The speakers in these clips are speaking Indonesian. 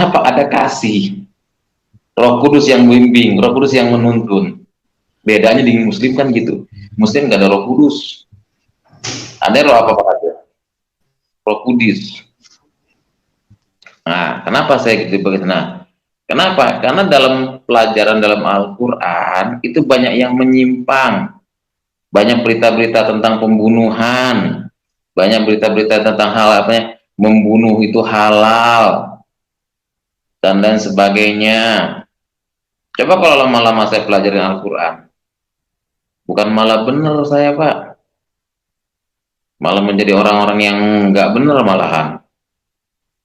Kenapa? Ada kasih. Roh Kudus yang membimbing, Roh Kudus yang menuntun. Bedanya di Muslim kan gitu. Muslim nggak ada Roh Kudus. Ada roh apa aja? Roh Kudus. Nah, kenapa saya gitu begitu? Nah, kenapa? Karena dalam pelajaran dalam Al-Quran itu banyak yang menyimpang, banyak berita-berita tentang pembunuhan, banyak berita-berita tentang hal apa ya, membunuh itu halal dan lain sebagainya. Coba kalau lama-lama saya pelajarin Al-Quran, bukan malah benar saya Pak, malah menjadi orang-orang yang nggak benar malahan.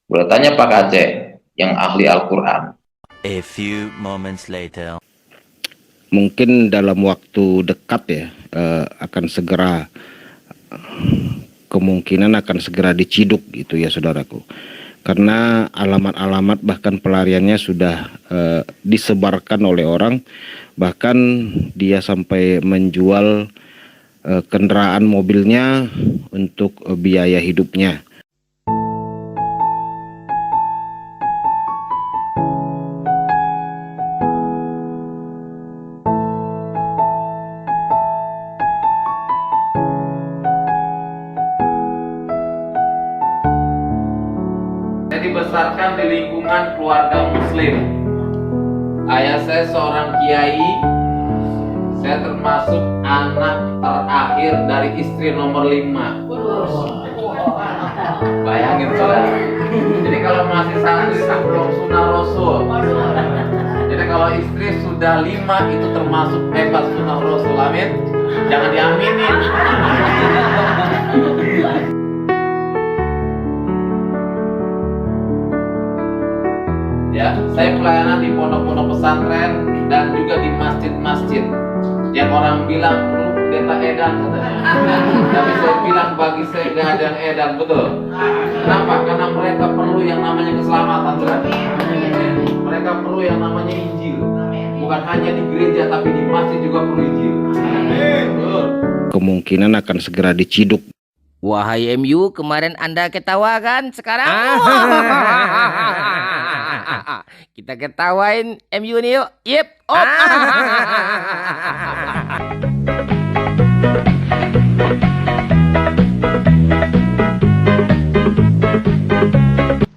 Boleh tanya Pak Aceh yang ahli Al-Quran. A few moments later. Mungkin dalam waktu dekat ya akan segera kemungkinan akan segera diciduk gitu ya saudaraku, karena alamat-alamat bahkan pelariannya sudah disebarkan oleh orang, bahkan dia sampai menjual kendaraan mobilnya untuk biaya hidupnya. Saya dibesarkan di lingkungan keluarga Muslim. Ayah saya seorang kiai. Saya termasuk anak terakhir dari istri nomor 5. Bayangin saudara. Jadi kalau masih santri belum sunah Rasul. Jadi kalau istri sudah 5 itu termasuk hebat sunah Rasul. Amin. Jangan diaminin. Ya, saya pelayanan di pondok-pondok pesantren dan juga di masjid-masjid. Yang orang bilang perlu pendeta edan katanya. Tapi saya bilang bagi saya gak ada yang edan, betul. Kenapa? Karena mereka perlu yang namanya keselamatan, bukan? Mereka perlu yang namanya Injil. Bukan hanya di gereja tapi di masjid juga perlu Injil. Betul. Kemungkinan akan segera diciduk. Wahai MU, kemarin Anda ketawa kan? Sekarang kita ketawain MU nih yuk. Yep.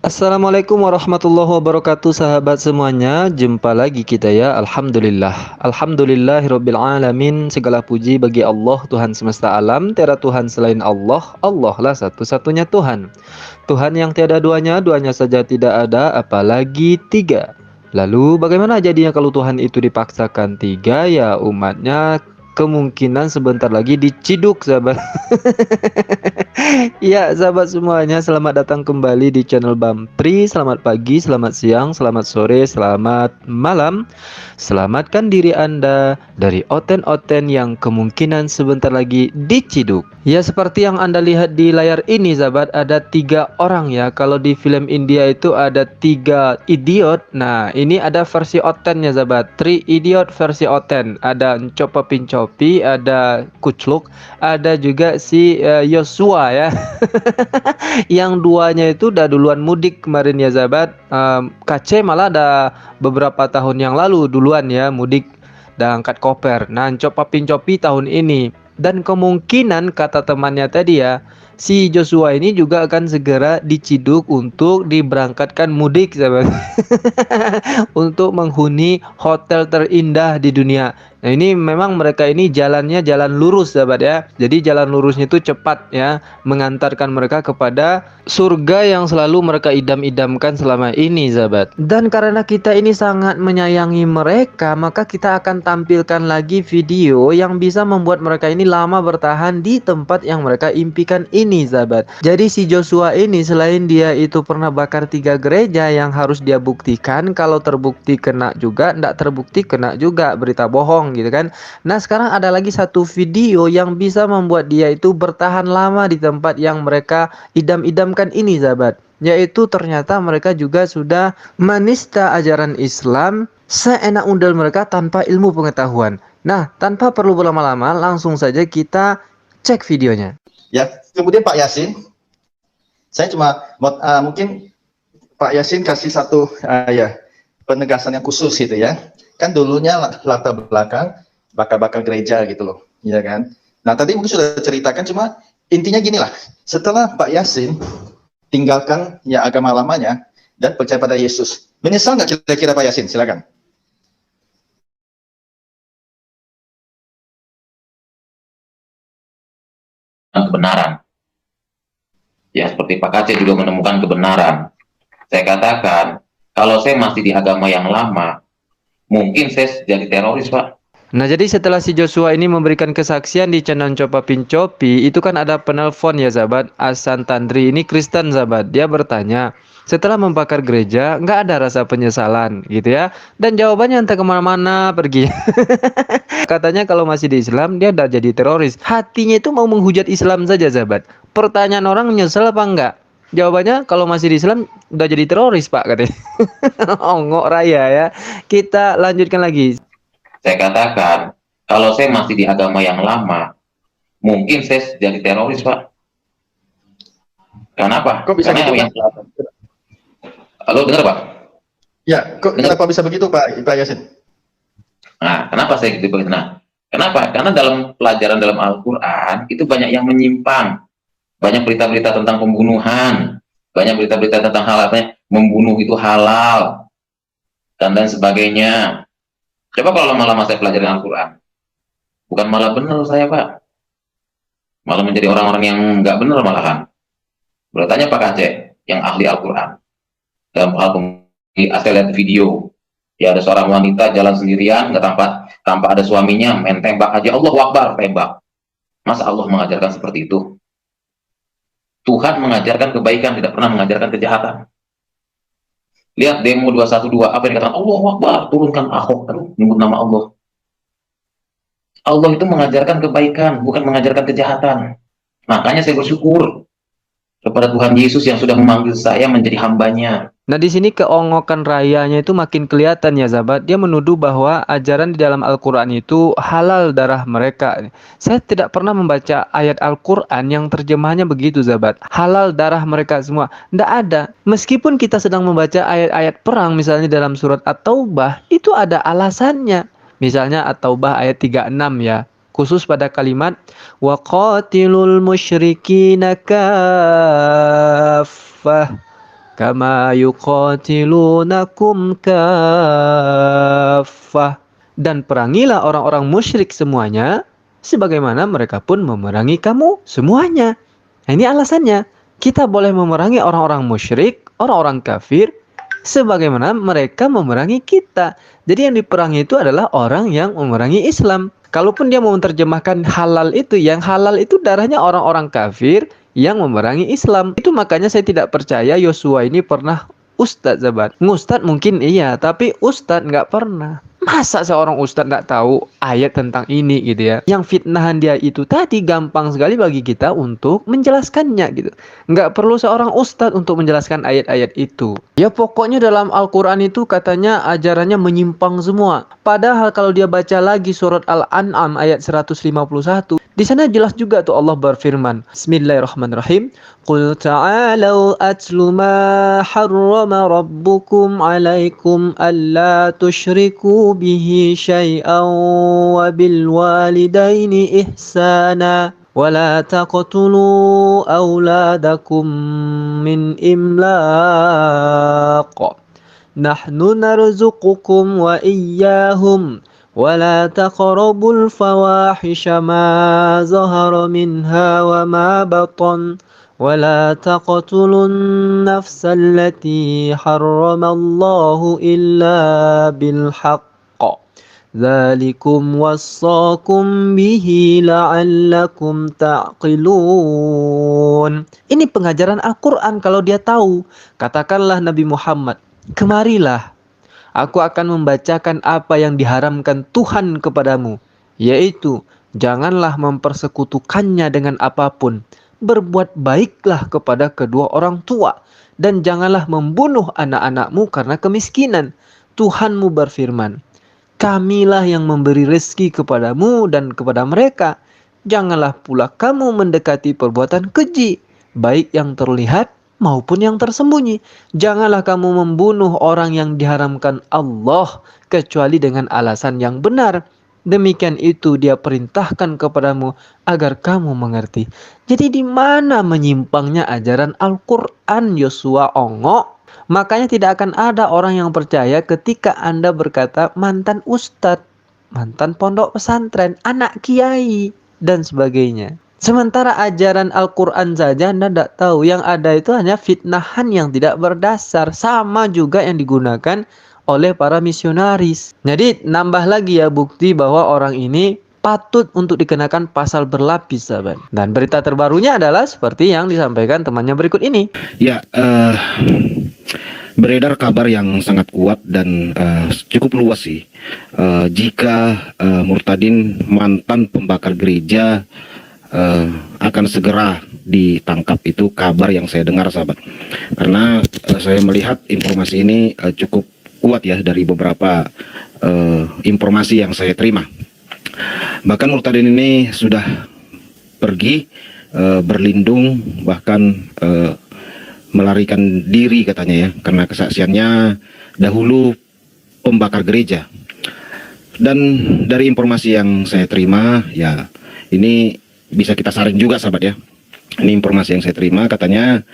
Assalamualaikum warahmatullahi wabarakatuh sahabat semuanya. Jumpa lagi kita ya. Alhamdulillahirabbil alamin. Segala puji bagi Allah Tuhan semesta alam. Tiada Tuhan selain Allah. Allah lah satu-satunya Tuhan. Tuhan yang tiada duanya, duanya saja tidak ada, apalagi tiga. Lalu bagaimana jadinya kalau Tuhan itu dipaksakan tiga? Ya umatnya kemungkinan sebentar lagi diciduk sahabat. Ya sahabat semuanya, selamat datang kembali di channel Bam3. Selamat pagi, selamat siang, selamat sore, selamat malam. Selamatkan diri Anda dari oten-oten yang kemungkinan sebentar lagi diciduk. Ya seperti yang Anda lihat di layar ini sahabat, ada 3 orang ya. Kalau di film India itu ada 3 idiot. Nah ini ada versi otennya sahabat, 3 idiot versi oten. Ada Ncopa Pincopi, ada Kucluk, ada juga si Yosua ya. Yang duanya itu udah duluan mudik kemarin ya sahabat. KC malah ada beberapa tahun yang lalu duluan ya mudik dan angkat koper. Nah Ncopa Pincopi tahun ini. Dan kemungkinan kata temannya tadi ya, si Joshua ini juga akan segera diciduk untuk diberangkatkan mudik sahabat. Untuk menghuni hotel terindah di dunia. Nah ini memang mereka ini jalannya jalan lurus sahabat ya. Jadi jalan lurusnya itu cepat ya, mengantarkan mereka kepada surga yang selalu mereka idam-idamkan selama ini sahabat. Dan karena kita ini sangat menyayangi mereka, maka kita akan tampilkan lagi video yang bisa membuat mereka ini lama bertahan di tempat yang mereka impikan ini sahabat. Jadi si Joshua ini selain dia itu pernah bakar 3 gereja yang harus dia buktikan, kalau terbukti kena juga, tidak terbukti kena juga, berita bohong gitu kan. Nah sekarang ada lagi satu video yang bisa membuat dia itu bertahan lama di tempat yang mereka idam-idamkan ini sahabat, yaitu ternyata mereka juga sudah menista ajaran Islam seenak undal mereka tanpa ilmu pengetahuan. Nah tanpa perlu berlama-lama, langsung saja kita cek videonya. Ya kemudian Pak Yasin, saya cuma mungkin Pak Yasin kasih satu penegasan yang khusus gitu ya. Kan dulunya latar belakang bakal gereja gitu loh, ya kan. Nah tadi mungkin sudah ceritakan, cuma intinya gini lah. Setelah Pak Yasin tinggalkan ya agama lamanya dan percaya pada Yesus, menyesal nggak kira-kira Pak Yasin? Silakan. Kebenaran. Ya, seperti Pak Aceh juga menemukan kebenaran. Saya katakan, kalau saya masih di agama yang lama, mungkin saya jadi teroris, Pak. Nah, jadi setelah si Joshua ini memberikan kesaksian di channel Copa Pincopi, itu kan ada penelpon ya, sahabat. Asan Tandri ini Kristen, sahabat. Dia bertanya, setelah membakar gereja, nggak ada rasa penyesalan, gitu ya. Dan jawabannya entah kemana-mana pergi. Katanya kalau masih di Islam, dia udah jadi teroris. Hatinya itu mau menghujat Islam saja, sahabat. Pertanyaan orang, menyesal apa enggak? Jawabannya, kalau masih di Islam, udah jadi teroris, Pak, katanya. Ongok raya ya. Kita lanjutkan lagi. Saya katakan, kalau saya masih di agama yang lama, mungkin saya jadi teroris, Pak. Kenapa? Kok bisa Karena gitu, yang... Pak? Halo, dengar, Pak? Ya, kok kenapa bisa begitu, Pak Yasin? Nah, kenapa saya gitu? Nah, kenapa? Karena dalam pelajaran dalam Al-Quran, itu banyak yang menyimpang. Banyak berita-berita tentang pembunuhan. Banyak berita-berita tentang hal apa membunuh itu halal. Dan sebagainya. Coba kalau lama-lama saya pelajari Al-Quran, bukan malah benar saya, Pak. Malah menjadi orang-orang yang nggak benar malahan. Bertanya Pak Aceh, yang ahli Al-Quran. Dalam hal saya lihat video, ya ada seorang wanita jalan sendirian, nggak tanpa ada suaminya, main tembak aja, Allahu Akbar, tembak. Masa Allah mengajarkan seperti itu? Tuhan mengajarkan kebaikan, tidak pernah mengajarkan kejahatan. Lihat demo 212, apa yang dikatakan Allahu Akbar, turunkan Ahok, menyebut nama Allah. Allah itu mengajarkan kebaikan, bukan mengajarkan kejahatan. Makanya saya bersyukur kepada Tuhan Yesus yang sudah memanggil saya menjadi hambanya. Nah, di sini keongokan rayanya itu makin kelihatan ya, sahabat. Dia menuduh bahwa ajaran di dalam Al-Quran itu halal darah mereka. Saya tidak pernah membaca ayat Al-Quran yang terjemahannya begitu, sahabat. Halal darah mereka semua. Tidak ada. Meskipun kita sedang membaca ayat-ayat perang, misalnya dalam surat At-Taubah, itu ada alasannya. Misalnya At-Taubah ayat 36 ya. Khusus pada kalimat waqatilul musyrikina kaffah kama yuqatilunakum kaffah, dan perangilah orang-orang musyrik semuanya sebagaimana mereka pun memerangi kamu semuanya. Nah, ini alasannya. Kita boleh memerangi orang-orang musyrik, orang-orang kafir sebagaimana mereka memerangi kita. Jadi yang diperangi itu adalah orang yang memerangi Islam. Kalaupun dia mau menerjemahkan halal itu, yang halal itu darahnya orang-orang kafir yang memerangi Islam. Itu makanya saya tidak percaya Yosua ini pernah ustadz, sahabat. Ngustadz mungkin iya, tapi ustadz nggak pernah. Masa seorang ustadz nggak tahu ayat tentang ini gitu ya? Yang fitnahan dia itu tadi gampang sekali bagi kita untuk menjelaskannya gitu. Nggak perlu seorang ustadz untuk menjelaskan ayat-ayat itu. Ya pokoknya dalam Al-Quran itu katanya ajarannya menyimpang semua. Padahal kalau dia baca lagi surat Al-An'am ayat 151, di sana jelas juga tuh Allah berfirman. Bismillahirrahmanirrahim. Qul ta'alau atlu ma harrama rabbukum alaikum alla tusyriku bihi syai'an wa bil walidaini ihsana wa la taqtulu awladakum min imlaq nahnu narzuqukum wa iyyahum wa la taqrabul fawahisha ma zahara minha wa ma batan ولا تقتلوا النفس التي حرم الله إلا بالحق ذلكم وصاكم به لعلكم تعقلون. Ini pengajaran Al-Quran kalau dia tahu. Katakanlah Nabi Muhammad, kemarilah, aku akan membacakan apa yang diharamkan Tuhan kepadamu, yaitu janganlah mempersekutukannya dengan apapun. Berbuat baiklah kepada kedua orang tua, dan janganlah membunuh anak-anakmu karena kemiskinan. Tuhanmu berfirman, kamilah yang memberi rezeki kepadamu dan kepada mereka. Janganlah pula kamu mendekati perbuatan keji, baik yang terlihat maupun yang tersembunyi. Janganlah kamu membunuh orang yang diharamkan Allah kecuali dengan alasan yang benar. Demikian itu dia perintahkan kepadamu agar kamu mengerti. Jadi di mana menyimpangnya ajaran Al-Quran, Yosua Ongo? Makanya tidak akan ada orang yang percaya ketika Anda berkata mantan ustadz, mantan pondok pesantren, anak kiai, dan sebagainya. Sementara ajaran Al-Quran saja Anda tidak tahu. Yang ada itu hanya fitnahan yang tidak berdasar. Sama juga yang digunakan oleh para misionaris. Jadi nambah lagi ya bukti bahwa orang ini patut untuk dikenakan pasal berlapis, sahabat. Dan berita terbarunya adalah seperti yang disampaikan temannya berikut ini. Ya, beredar kabar yang sangat kuat dan cukup luas sih. Jika Murtadin mantan pembakar gereja akan segera ditangkap, itu kabar yang saya dengar, sahabat. Karena saya melihat informasi ini cukup kuat ya dari beberapa informasi yang saya terima. Bahkan Murtadin ini sudah pergi berlindung, bahkan melarikan diri katanya ya, karena kesaksiannya dahulu pembakar gereja. Dan dari informasi yang saya terima ya, ini bisa kita saring juga, sahabat ya. Ini informasi yang saya terima, katanya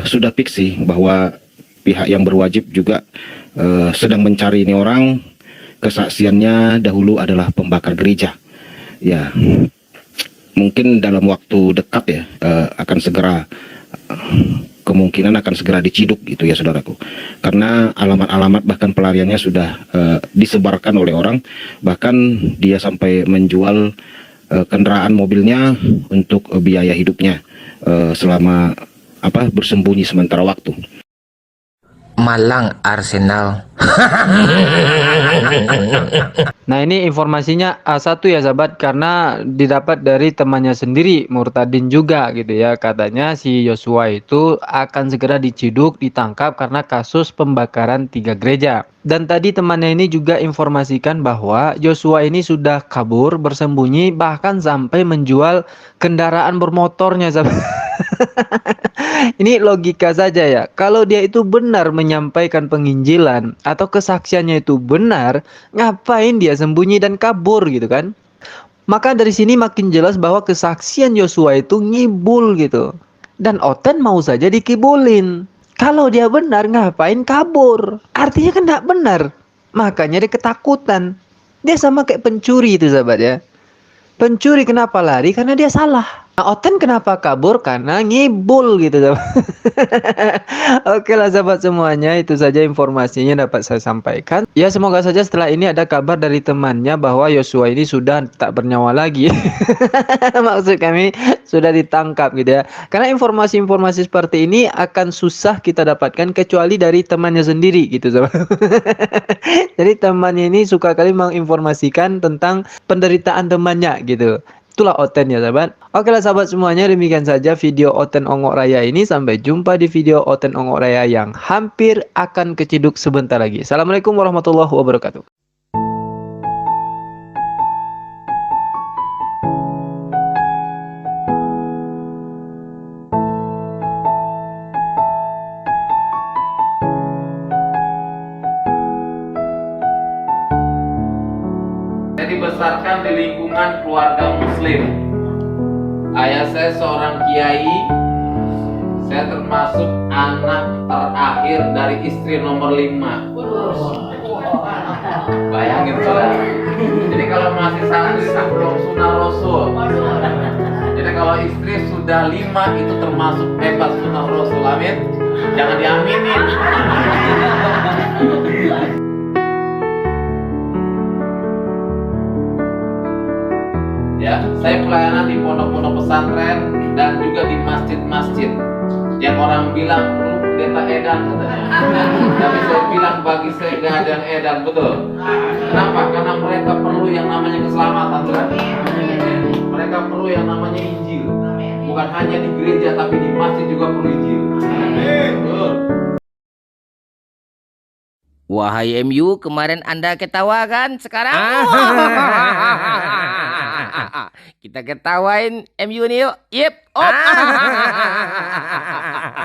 sudah fix sih bahwa pihak yang berwajib juga sedang mencari ini orang. Kesaksiannya dahulu adalah pembakar gereja. Ya, mungkin dalam waktu dekat ya akan segera kemungkinan akan segera diciduk gitu ya, saudaraku. Karena alamat-alamat bahkan pelariannya sudah disebarkan oleh orang. Bahkan dia sampai menjual kendaraan mobilnya untuk biaya hidupnya selama bersembunyi sementara waktu. Malang Arsenal. Nah ini informasinya A1 ya sahabat, karena didapat dari temannya sendiri, Murtadin juga gitu ya. Katanya si Yosua itu akan segera diciduk, ditangkap karena kasus pembakaran 3 gereja. Dan tadi temannya ini juga informasikan bahwa Yosua ini sudah kabur, bersembunyi, bahkan sampai menjual kendaraan bermotornya sahabat. Ini logika saja ya. Kalau dia itu benar menyampaikan penginjilan atau kesaksiannya itu benar, ngapain dia sembunyi dan kabur gitu kan? Maka dari sini makin jelas bahwa kesaksian Yosua itu ngibul gitu. Dan Oten mau saja dikibulin. Kalau dia benar, ngapain kabur? Artinya kan tidak benar. Makanya dia ketakutan. Dia sama kayak pencuri itu sahabat ya. Pencuri kenapa lari? Karena dia salah. Nah, Oten kenapa kabur? Karena ngibul gitu sahabat. Oke lah sahabat semuanya, itu saja informasinya dapat saya sampaikan. Ya semoga saja setelah ini ada kabar dari temannya bahwa Yosua ini sudah tak bernyawa lagi. Maksud kami sudah ditangkap gitu ya. Karena informasi-informasi seperti ini akan susah kita dapatkan kecuali dari temannya sendiri gitu sahabat. Jadi temannya ini suka kali menginformasikan tentang penderitaan temannya gitu. Itulah Oten ya sahabat. Oke lah sahabat semuanya, demikian saja video Oten Ongok Raya ini. Sampai jumpa di video Oten Ongok Raya yang hampir akan keciduk sebentar lagi. Assalamualaikum warahmatullahi wabarakatuh. Saya dibesarkan di lingkungan keluarga muslim. Ayah saya seorang kiai. Saya termasuk anak terakhir dari istri nomor 5. Bayangin saudara. Jadi kalau masih santri belum sunah rasul. Jadi kalau istri sudah 5 itu termasuk hebat sunah rasul. Amin. Jangan diaminin. Ya, saya pelayanan di pondok-pondok pesantren dan juga di masjid-masjid. Yang orang bilang perlu pendeta edan katanya. Tapi saya bilang bagi saya gak ada yang edan, betul. Kenapa? Karena mereka perlu yang namanya keselamatan, bukan? Mereka perlu yang namanya Injil. Bukan hanya di gereja tapi di masjid juga perlu Injil. Betul. Wahai MU, kemarin Anda ketawa kan? Sekarang kita ketawain MU nih yuk. Yep.